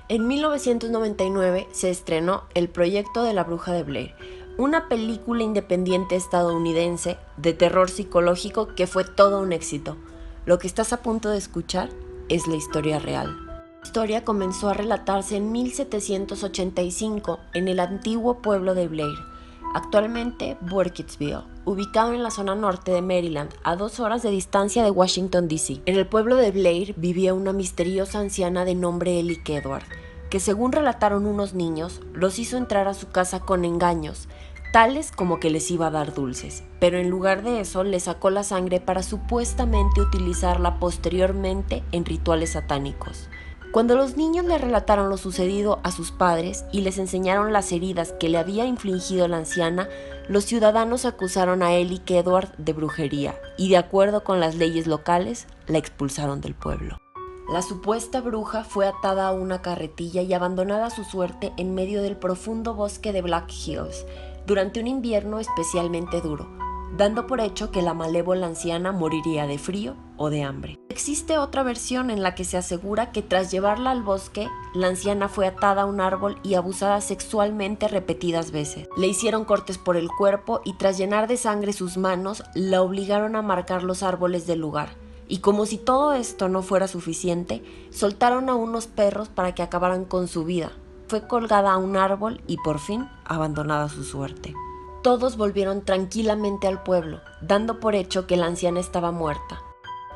En 1999 se estrenó El proyecto de la bruja de Blair, una película independiente estadounidense de terror psicológico que fue todo un éxito. Lo que estás a punto de escuchar es la historia real. La historia comenzó a relatarse en 1785 en el antiguo pueblo de Blair, actualmente Burkittsville, ubicado en la zona norte de Maryland, a 2 horas de distancia de Washington, D.C. En el pueblo de Blair vivía una misteriosa anciana de nombre Ellie Kedward, que según relataron unos niños, los hizo entrar a su casa con engaños, tales como que les iba a dar dulces, pero en lugar de eso le sacó la sangre para supuestamente utilizarla posteriormente en rituales satánicos. Cuando los niños le relataron lo sucedido a sus padres y les enseñaron las heridas que le había infligido la anciana, los ciudadanos acusaron a Ellie Kedward de brujería y, de acuerdo con las leyes locales, la expulsaron del pueblo. La supuesta bruja fue atada a una carretilla y abandonada a su suerte en medio del profundo bosque de Black Hills durante un invierno especialmente duro, dando por hecho que la malévola anciana moriría de frío o de hambre. Existe otra versión en la que se asegura que tras llevarla al bosque, la anciana fue atada a un árbol y abusada sexualmente repetidas veces. Le hicieron cortes por el cuerpo y tras llenar de sangre sus manos, la obligaron a marcar los árboles del lugar. Y como si todo esto no fuera suficiente, soltaron a unos perros para que acabaran con su vida. Fue colgada a un árbol y por fin abandonada a su suerte. Todos volvieron tranquilamente al pueblo, dando por hecho que la anciana estaba muerta.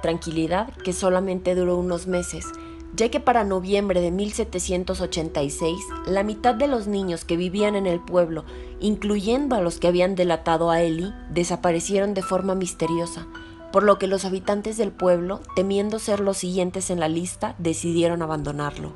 Tranquilidad que solamente duró unos meses, ya que para noviembre de 1786, la mitad de los niños que vivían en el pueblo, incluyendo a los que habían delatado a Ellie, desaparecieron de forma misteriosa, por lo que los habitantes del pueblo, temiendo ser los siguientes en la lista, decidieron abandonarlo.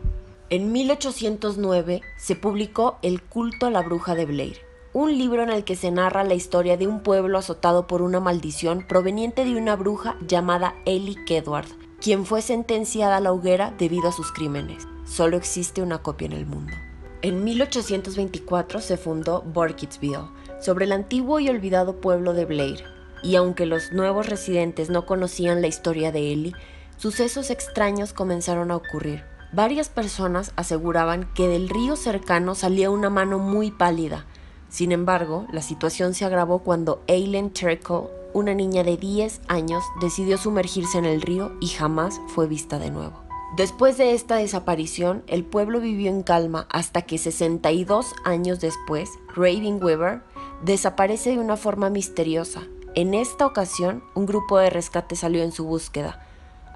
En 1809 se publicó El culto a la bruja de Blair, un libro en el que se narra la historia de un pueblo azotado por una maldición proveniente de una bruja llamada Ellie Kedward, quien fue sentenciada a la hoguera debido a sus crímenes. Solo existe una copia en el mundo. En 1824 se fundó Burkittsville, sobre el antiguo y olvidado pueblo de Blair, y aunque los nuevos residentes no conocían la historia de Ellie, sucesos extraños comenzaron a ocurrir. Varias personas aseguraban que del río cercano salía una mano muy pálida. Sin embargo, la situación se agravó cuando Eileen Terkel, una niña de 10 años, decidió sumergirse en el río y jamás fue vista de nuevo. Después de esta desaparición, el pueblo vivió en calma hasta que 62 años después, Raven Weaver desaparece de una forma misteriosa. En esta ocasión, un grupo de rescate salió en su búsqueda.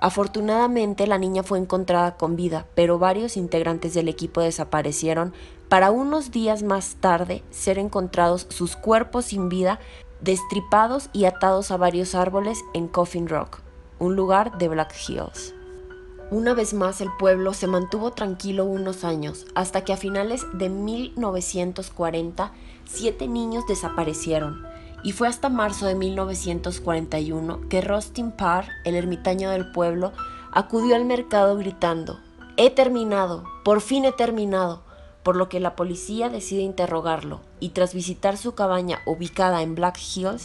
Afortunadamente, la niña fue encontrada con vida, pero varios integrantes del equipo desaparecieron para unos días más tarde ser encontrados sus cuerpos sin vida, destripados y atados a varios árboles en Coffin Rock, un lugar de Black Hills. Una vez más el pueblo se mantuvo tranquilo unos años, hasta que a finales de 1940, 7 niños desaparecieron, y fue hasta marzo de 1941 que Rustin Parr, el ermitaño del pueblo, acudió al mercado gritando: «¡He terminado! ¡Por fin he terminado!», por lo que la policía decide interrogarlo, y tras visitar su cabaña ubicada en Black Hills,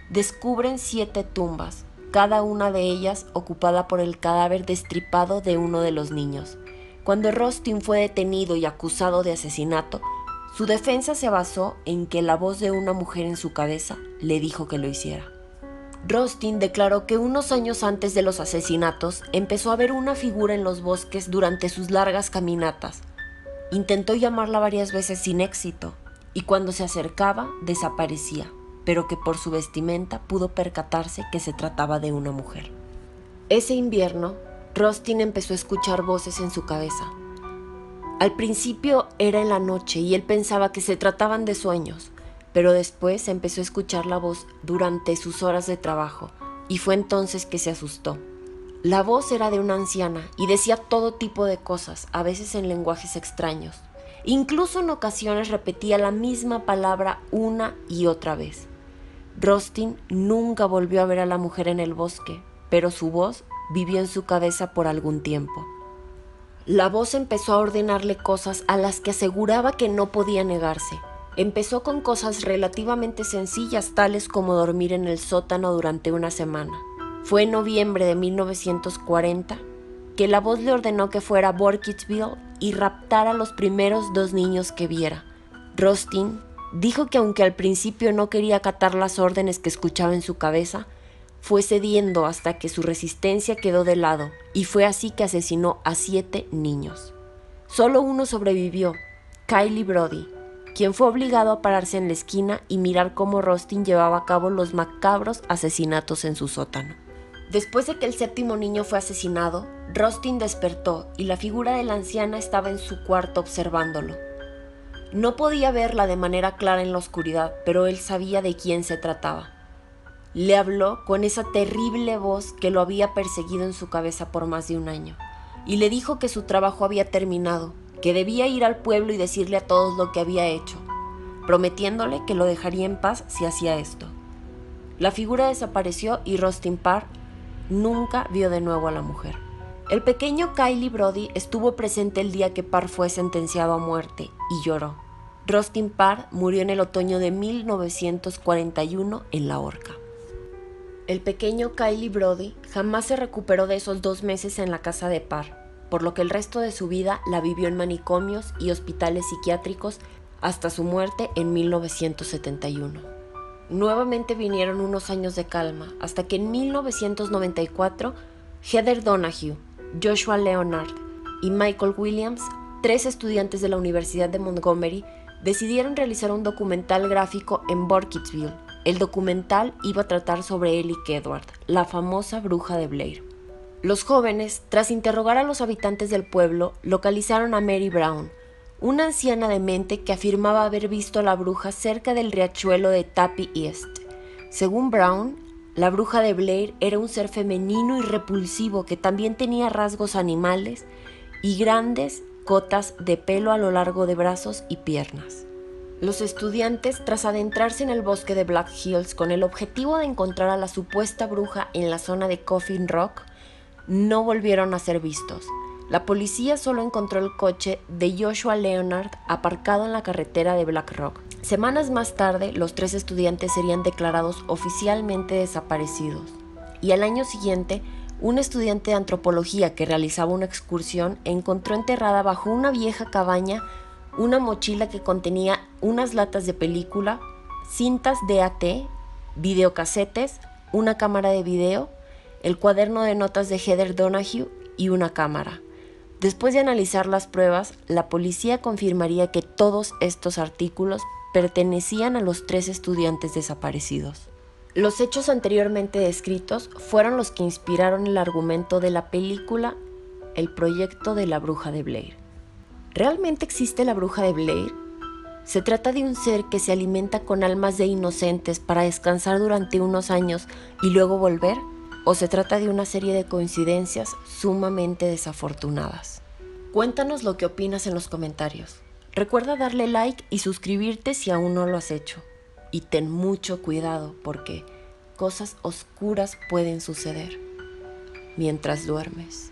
descubren 7 tumbas, cada una de ellas ocupada por el cadáver destripado de uno de los niños. Cuando Rustin fue detenido y acusado de asesinato, su defensa se basó en que la voz de una mujer en su cabeza le dijo que lo hiciera. Rustin declaró que unos años antes de los asesinatos empezó a ver una figura en los bosques durante sus largas caminatas. Intentó llamarla varias veces sin éxito y cuando se acercaba desaparecía, pero que por su vestimenta pudo percatarse que se trataba de una mujer. Ese invierno, Rustin empezó a escuchar voces en su cabeza. Al principio era en la noche y él pensaba que se trataban de sueños, pero después empezó a escuchar la voz durante sus horas de trabajo y fue entonces que se asustó. La voz era de una anciana y decía todo tipo de cosas, a veces en lenguajes extraños. Incluso en ocasiones repetía la misma palabra una y otra vez. Rustin nunca volvió a ver a la mujer en el bosque, pero su voz vivió en su cabeza por algún tiempo. La voz empezó a ordenarle cosas a las que aseguraba que no podía negarse. Empezó con cosas relativamente sencillas, tales como dormir en el sótano durante una semana. Fue en noviembre de 1940 que la voz le ordenó que fuera a Burkittsville y raptara a los primeros 2 niños que viera. Rustin dijo que aunque al principio no quería acatar las órdenes que escuchaba en su cabeza, fue cediendo hasta que su resistencia quedó de lado, y fue así que asesinó a 7 niños. Solo uno sobrevivió, Kylie Brody, quien fue obligado a pararse en la esquina y mirar cómo Rustin llevaba a cabo los macabros asesinatos en su sótano. Después de que el 7º niño fue asesinado, Rustin despertó y la figura de la anciana estaba en su cuarto observándolo. No podía verla de manera clara en la oscuridad, pero él sabía de quién se trataba. Le habló con esa terrible voz que lo había perseguido en su cabeza por más de un año, y le dijo que su trabajo había terminado, que debía ir al pueblo y decirle a todos lo que había hecho, prometiéndole que lo dejaría en paz si hacía esto. La figura desapareció y Rustin Parr nunca vio de nuevo a la mujer. El pequeño Kylie Brody estuvo presente el día que Parr fue sentenciado a muerte y lloró. Rustin Parr murió en el otoño de 1941 en la horca. El pequeño Kylie Brody jamás se recuperó de esos 2 meses en la casa de Parr, por lo que el resto de su vida la vivió en manicomios y hospitales psiquiátricos hasta su muerte en 1971. Nuevamente vinieron unos años de calma, hasta que en 1994 Heather Donahue, Joshua Leonard y Michael Williams, 3 estudiantes de la Universidad de Montgomery, decidieron realizar un documental gráfico en Burkittsville. El documental iba a tratar sobre Ellick Edward, la famosa bruja de Blair. Los jóvenes, tras interrogar a los habitantes del pueblo, localizaron a Mary Brown, una anciana demente que afirmaba haber visto a la bruja cerca del riachuelo de Tappy East. Según Brown, la bruja de Blair era un ser femenino y repulsivo que también tenía rasgos animales y grandes cotas de pelo a lo largo de brazos y piernas. Los estudiantes, tras adentrarse en el bosque de Black Hills con el objetivo de encontrar a la supuesta bruja en la zona de Coffin Rock, no volvieron a ser vistos. La policía solo encontró el coche de Joshua Leonard aparcado en la carretera de Black Rock. Semanas más tarde, los 3 estudiantes serían declarados oficialmente desaparecidos. Y al año siguiente, un estudiante de antropología que realizaba una excursión encontró enterrada bajo una vieja cabaña una mochila que contenía unas latas de película, cintas DAT, videocasetes, una cámara de video, el cuaderno de notas de Heather Donahue y una cámara. Después de analizar las pruebas, la policía confirmaría que todos estos artículos pertenecían a los 3 estudiantes desaparecidos. Los hechos anteriormente descritos fueron los que inspiraron el argumento de la película El proyecto de la bruja de Blair. ¿Realmente existe la bruja de Blair? ¿Se trata de un ser que se alimenta con almas de inocentes para descansar durante unos años y luego volver? ¿O se trata de una serie de coincidencias sumamente desafortunadas? Cuéntanos lo que opinas en los comentarios. Recuerda darle like y suscribirte si aún no lo has hecho. Y ten mucho cuidado porque cosas oscuras pueden suceder mientras duermes.